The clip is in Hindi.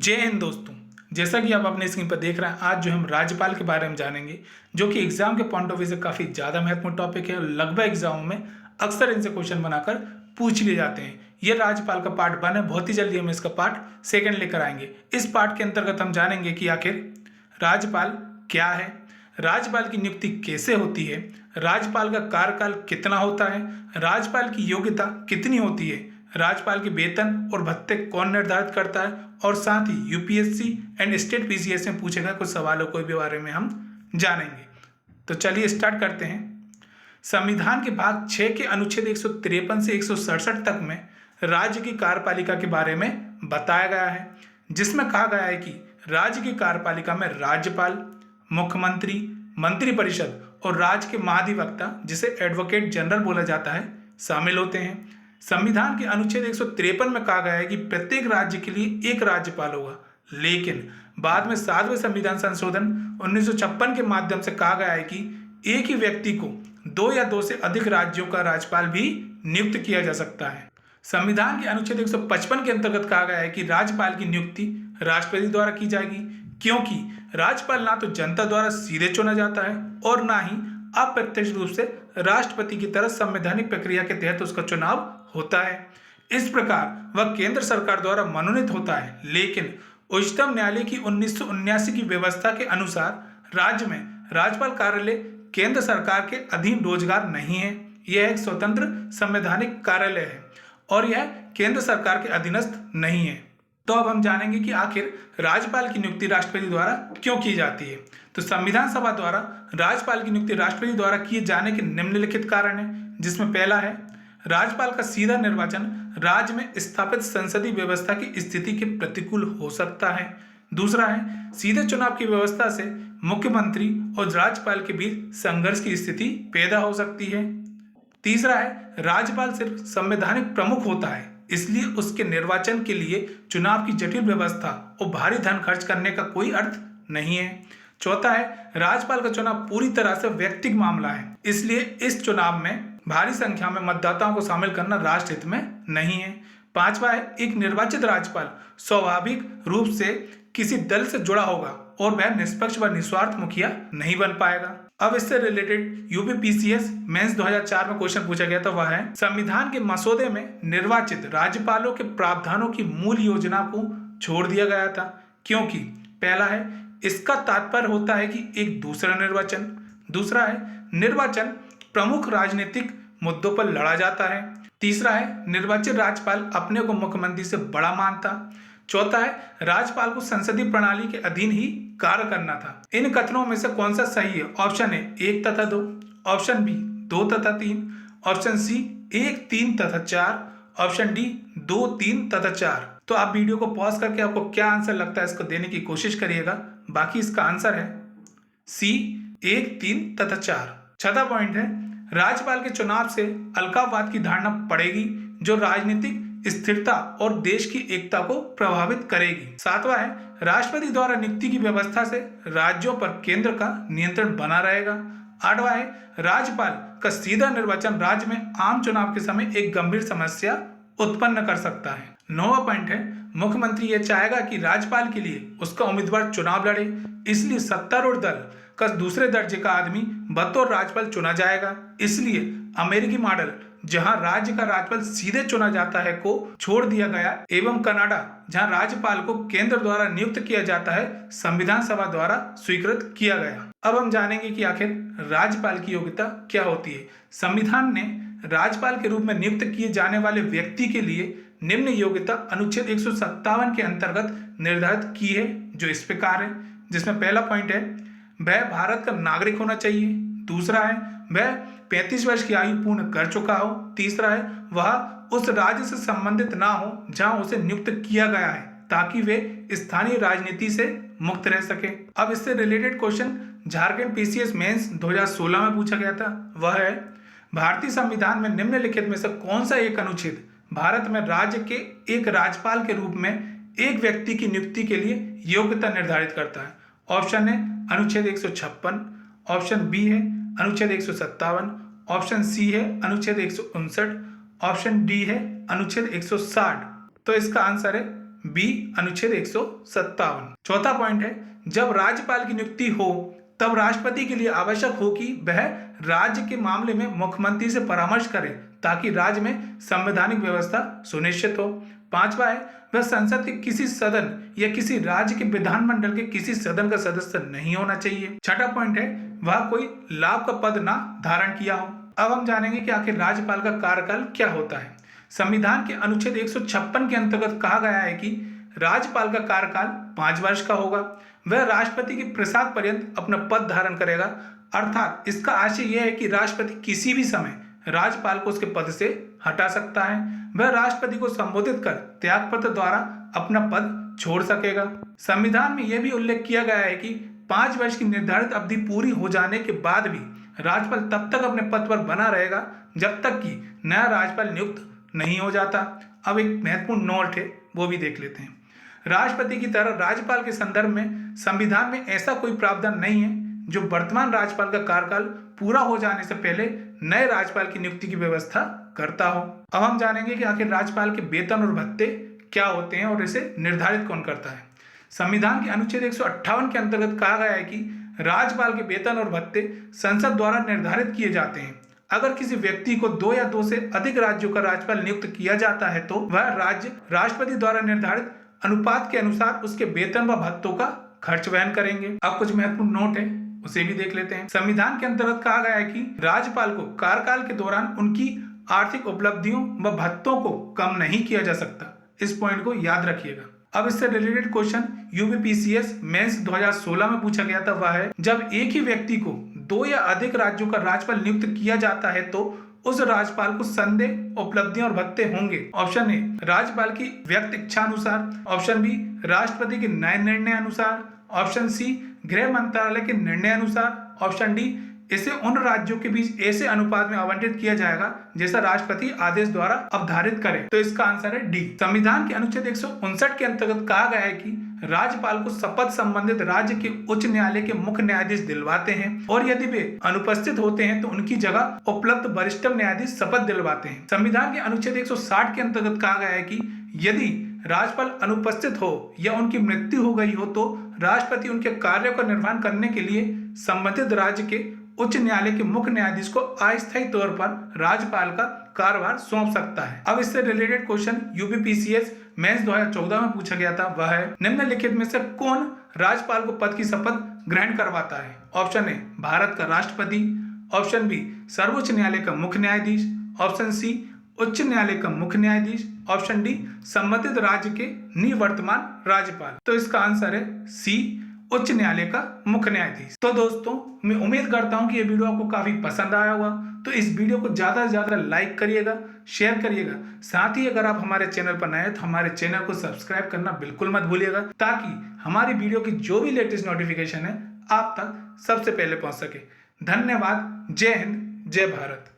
जय हिंद दोस्तों। जैसा कि आप अपने स्क्रीन पर देख रहे हैं, आज जो हम राज्यपाल के बारे में जानेंगे, जो कि एग्जाम के पॉइंट ऑफ व्यू से काफ़ी ज़्यादा महत्वपूर्ण टॉपिक है और लगभग एग्जामों में अक्सर इनसे क्वेश्चन बनाकर पूछ लिए जाते हैं। ये राज्यपाल का पार्ट 1 है। बहुत ही जल्दी हम इसका पार्ट 2 लेकर आएंगे। इस पार्ट के अंतर्गत हम जानेंगे कि आखिर राज्यपाल क्या है, राज्यपाल की नियुक्ति कैसे होती है, राज्यपाल का कार्यकाल कितना होता है, राज्यपाल की योग्यता कितनी होती है, राज्यपाल के वेतन और भत्ते कौन निर्धारित करता है, और साथ ही यूपीएससी एंड स्टेट पीसीएस में पूछे गए कुछ सवालों के भी बारे में हम जानेंगे। तो चलिए स्टार्ट करते हैं। संविधान के भाग 6 के अनुच्छेद 153 से 167 तक में राज्य की कार्यपालिका के बारे में बताया गया है, जिसमें कहा गया है कि राज्य की कार्यपालिका में राज्यपाल, मुख्यमंत्री, मंत्रिपरिषद और राज्य के महाधिवक्ता, जिसे एडवोकेट जनरल बोला जाता है, शामिल होते हैं। संविधान के अनुच्छेद 153 में कहा गया है कि प्रत्येक राज्य के लिए एक राज्यपाल होगा, लेकिन बाद में 7वें संविधान संशोधन 1956 के माध्यम से कहा गया है कि एक ही व्यक्ति को 2 या 2 से अधिक राज्यों का राज्यपाल भी नियुक्त किया जा सकता है। संविधान के अनुच्छेद 155 के अंतर्गत कहा गया है कि राज्यपाल की नियुक्ति राष्ट्रपति द्वारा की जाएगी, क्योंकि राज्यपाल ना तो जनता द्वारा सीधे चुना जाता है और ना ही अप्रत्यक्ष रूप से राष्ट्रपति की तरह संवैधानिक प्रक्रिया के तहत उसका चुनाव होता है। इस प्रकार वह केंद्र सरकार द्वारा मनोनीत होता है, लेकिन उच्चतम न्यायालय की 1979 की व्यवस्था के अनुसार राज्य में राज्यपाल कार्यालय केंद्र सरकार के अधीन रोजगार नहीं है। यह एक स्वतंत्र संवैधानिक कार्यालय है और यह केंद्र सरकार के अधीनस्थ नहीं है। तो अब हम जानेंगे कि आखिर राज्यपाल की नियुक्ति राष्ट्रपति द्वारा क्यों की जाती है। तो संविधान सभा द्वारा राज्यपाल की नियुक्ति राष्ट्रपति द्वारा किए जाने के निम्नलिखित कारण है, जिसमें पहला है राज्यपाल का सीधा निर्वाचन राज्य में स्थापित संसदीय व्यवस्था की स्थिति के प्रतिकूल हो सकता है। दूसरा है सीधे चुनाव की व्यवस्था से मुख्यमंत्री और राज्यपाल के बीच संघर्ष की स्थिति पैदा हो सकती है। तीसरा है राज्यपाल सिर्फ संवैधानिक प्रमुख होता है, इसलिए उसके निर्वाचन के लिए चुनाव की जटिल व्यवस्था और भारी धन खर्च करने का कोई अर्थ नहीं है। चौथा है राज्यपाल का चुनाव पूरी तरह से व्यक्तिगत मामला है, इसलिए इस चुनाव में भारी संख्या में मतदाताओं को शामिल करना राष्ट्र हित में नहीं है। पांचवा है एक निर्वाचित राज्यपाल स्वाभाविक रूप से किसी दल से जुड़ा होगा और वह निष्पक्ष व निस्वार्थ मुखिया नहीं बन पाएगा। अब इससे रिलेटेड यूपीपीसीएस मेंस 2004 में क्वेश्चन पूछा गया था, वह है संविधान के मसौदे में निर्वाचित राज्यपालों के प्रावधानों की मूल योजना को छोड़ दिया गया था, क्योंकि पहला है इसका तात्पर्य होता है कि एक दूसरा निर्वाचन। दूसरा है निर्वाचन प्रमुख राजनीतिक मुद्दों पर लड़ा जाता है। तीसरा है निर्वाचित राज्यपाल अपने को मुख्यमंत्री से बड़ा मानता। चौथा है राज्यपाल को संसदीय प्रणाली के अधीन ही कार्य करना था। इन कथनों में से कौन सा सही है? ऑप्शन ए 1 तथा 2, ऑप्शन बी 2 तथा 3, ऑप्शन सी 1, 3 तथा 4, ऑप्शन डी 2, 3 तथा 4। तो आप वीडियो को पॉज करके आपको क्या आंसर लगता है इसको देने की कोशिश करिएगा। बाकी इसका आंसर है सी 1, 3 तथा 4। छठा पॉइंट है राज्यपाल के चुनाव से अलगाववाद की धारणा पड़ेगी, जो राजनीतिक स्थिरता और देश की एकता को प्रभावित करेगी। सातवां है राष्ट्रपति द्वारा नियुक्ति की व्यवस्था से राज्यों पर केंद्र का नियंत्रण बना रहेगा। आठवां है राज्यपाल का सीधा निर्वाचन राज्य में आम चुनाव के समय एक गंभीर समस्या उत्पन्न कर सकता है। नौवां पॉइंट है मुख्यमंत्री यह चाहेगा कि राज्यपाल के लिए उसका उम्मीदवार चुनाव लड़े, इसलिए सत्तारूढ़ दल का दूसरे दर्जे का आदमी बतौर राज्यपाल चुना जाएगा। इसलिए अमेरिकी मॉडल जहां राज्य का राज्यपाल सीधे चुना जाता है को छोड़ दिया गया एवं कनाडा जहां राज्यपाल को केंद्र द्वारा नियुक्त किया जाता है संविधान सभा द्वारा स्वीकृत किया गया। अब हम जानेंगे कि आखिर राज्यपाल की योग्यता क्या होती है। संविधान ने राज्यपाल के रूप में नियुक्त किए जाने वाले व्यक्ति के लिए निम्न योग्यता अनुच्छेद 157 के अंतर्गत निर्धारित की है, जो इस प्रकार है, जिसमें पहला पॉइंट है वह भारत का नागरिक होना चाहिए। दूसरा है वह 35 वर्ष की आयु पूर्ण कर चुका हो। तीसरा है वह उस राज्य से संबंधित ना हो जहां उसे नियुक्त किया गया है, ताकि वे स्थानीय राजनीति से मुक्त रह सके। अब इससे related question Jharkhand PCS mains 2016 में पूछा गया था, वह है भारतीय संविधान में निम्नलिखित में से कौन सा एक अनुच्छेद भारत में राज्य के एक राज्यपाल के रूप में एक व्यक्ति की नियुक्ति के लिए योग्यता निर्धारित करता है? ऑप्शन है अनुच्छेद 156, ऑप्शन बी है अनुच्छेद 157, ऑप्शन सी है अनुच्छेद 159, ऑप्शन डी है अनुच्छेद 160। तो इसका आंसर है बी अनुच्छेद 157। चौथा पॉइंट है, जब राज्यपाल की नियुक्ति हो तब राष्ट्रपति के लिए आवश्यक हो कि वह राज्य के मामले में मुख्यमंत्री से परामर्श करे ताकि राज्य में संवैधानिक व्यवस्था सुनिश्चित हो। पांचवा है, वह संसद के किसी सदन या किसी राज्य के विधानमंडल के किसी सदन का सदस्य नहीं होना चाहिए। छठा पॉइंट है, वह कोई लाभ का पद ना धारण किया हो। अब हम जानेंगे कि आखिर राज्यपाल का कार्यकाल क्या होता है। संविधान के अनुच्छेद 156 के अंतर्गत कहा गया है कि राज्यपाल का कार्यकाल 5 वर्ष का होगा। वह राष्ट्रपति के प्रसाद पर्यंत अपना पद धारण करेगा, अर्थात इसका आशय यह है कि राष्ट्रपति किसी भी समय राज्यपाल को उसके पद से हटा सकता है। वह राष्ट्रपति को संबोधित कर त्यागपत्र द्वारा अपना पद छोड़ सकेगा। संविधान में यह भी उल्लेख किया गया है कि 5 वर्ष की निर्धारित अवधि पूरी हो जाने के बाद भी राज्यपाल तब तक अपने पद पर बना रहेगा जब तक कि नया राज्यपाल नियुक्त नहीं हो जाता। अब एक महत्वपूर्ण नोट है, वो भी देख लेते हैं। राष्ट्रपति की तरह राज्यपाल के संदर्भ में संविधान में ऐसा कोई प्रावधान नहीं है जो वर्तमान राज्यपाल का कार्यकाल पूरा हो जाने से पहले नए राज्यपाल की नियुक्ति की व्यवस्था करता हो। अब हम जानेंगे कि आखिर राज्यपाल के वेतन और भत्ते क्या होते हैं और इसे निर्धारित कौन करता है। संविधान के अनुच्छेद 158 के अंतर्गत कहा गया है कि राज्यपाल के वेतन और भत्ते संसद द्वारा निर्धारित किए जाते हैं। अगर किसी व्यक्ति को 2 या 2 से अधिक राज्यों का राज्यपाल नियुक्त किया जाता है तो वह राज्य राष्ट्रपति द्वारा निर्धारित अनुपात के अनुसार उसके वेतन व भत्तों का खर्च वहन करेंगे। अब कुछ महत्वपूर्ण नोट है, उसे भी देख लेते हैं। संविधान के अंतर्गत कहा गया है कि राज्यपाल को कार्यकाल के दौरान उनकी आर्थिक उपलब्धियों व भत्तों को कम नहीं किया जा सकता। इस पॉइंट को याद रखिएगा। अब इससे रिलेटेड क्वेश्चन यूपीपीसीएस मेंस 2016 में पूछा गया था, वह है जब एक ही व्यक्ति को 2 या अधिक राज्यों का राज्यपाल नियुक्त किया जाता है तो उस राज्यपाल को संदेह उपलब्धियां और भत्ते होंगे। ऑप्शन ए राज्यपाल की व्यक्ति इच्छा अनुसार, ऑप्शन बी राष्ट्रपति के नए निर्णय अनुसार, ऑप्शन सी गृह मंत्रालय के निर्णय अनुसार, ऑप्शन डी इसे उन राज्यों के बीच ऐसे अनुपात में आवंटित किया जाएगा जैसा राष्ट्रपति आदेश द्वारा अवधारित करे। तो इसका आंसर है डी। संविधान के अनुच्छेद 159 के अंतर्गत कहा गया है कि राज्यपाल को शपथ संबंधित राज्य के उच्च न्यायालय के मुख्य न्यायाधीश दिलवाते हैं और यदि वे अनुपस्थित होते हैं तो उनकी जगह उपलब्ध वरिष्ठतम न्यायाधीश शपथ दिलवाते हैं। संविधान के अनुच्छेद 160 के अंतर्गत कहा गया है कि यदि राज्यपाल अनुपस्थित हो या उनकी मृत्यु हो गई हो तो राष्ट्रपति उनके कार्यों का निर्वहन करने के लिए संबंधित राज्य के उच्च न्यायालय के मुख्य न्यायाधीश को अस्थायी तौर पर राज्यपाल का कार्यभार सौंप सकता है। अब इससे रिलेटेड क्वेश्चन यूपीपीसीएस मेंस 2014 में पूछा गया था, वह है निम्नलिखित में से कौन राज्यपाल को पद की शपथ ग्रहण करवाता है। ऑप्शन ए भारत का राष्ट्रपति, ऑप्शन बी सर्वोच्च न्यायालय का मुख्य न्यायाधीश, ऑप्शन सी उच्च न्यायालय का मुख्य न्यायाधीश, ऑप्शन डी संबंधित राज्य के निवर्तमान राज्यपाल। तो इसका आंसर है सी उच्च न्यायालय का मुख्य न्यायाधीश। तो दोस्तों मैं उम्मीद करता हूं कि ये वीडियो आपको काफी पसंद आया होगा। तो इस वीडियो को ज्यादा से ज्यादा लाइक करिएगा, शेयर करिएगा। साथ ही अगर आप हमारे चैनल पर नए हैं तो हमारे चैनल को सब्सक्राइब करना बिल्कुल मत भूलिएगा ताकि हमारी वीडियो की जो भी लेटेस्ट नोटिफिकेशन है आप तक सबसे पहले पहुंच सके। धन्यवाद। जय हिंद, जय भारत।